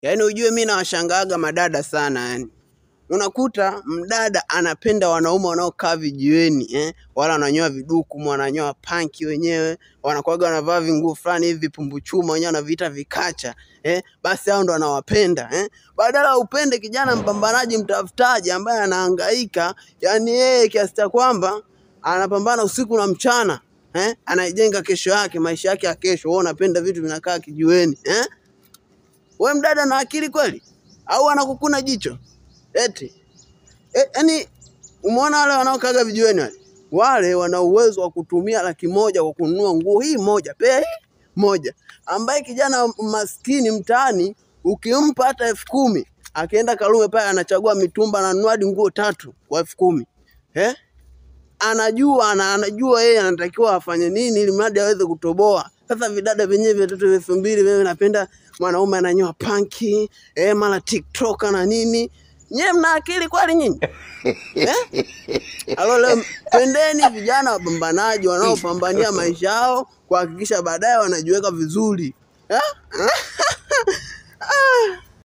Yaani ujue mimi nawashangaaga madada sana yani. Unakuta mdada anapenda wanaume wanaokaa vijiweni, wala wananyoa viduku, wananyoa panki wenyewe, wanakuaga wanavaa vinguo fulani hivi pumbuchuma wenyewe wanaviita vikacha, basi hao ndo anawapenda, badala upende kijana mpambanaji mtafutaji ambaye anahangaika, yani yeye kiasi cha kwamba anapambana usiku na mchana, anajenga kesho yake, maisha yake ya kesho. Wewe unapenda vitu vinakaa kijiweni, wewe mdada na akili kweli au anakukuna jicho? Eti yani umeona wale wanaokaga vijiweni wale wana uwezo wa kutumia 100,000 kwa kununua nguo hii moja hii moja, ambaye kijana maskini mtaani ukimpa hata 10,000 akienda Karume pale anachagua mitumba na anunua nguo 3 kwa 10,000. Anajua yeye anatakiwa afanye nini ili mradi aweze kutoboa. Sasa vidada vyenyewe vya 2,200 wewe unapenda mwanaume ananyoa panki, mara TikTok na nini. Nyewe mna akili kweli nyinyi? Alo leo pendeni vijana wapambanaji wanaopambania maisha yao kuhakikisha baadaye wanajiweka vizuri.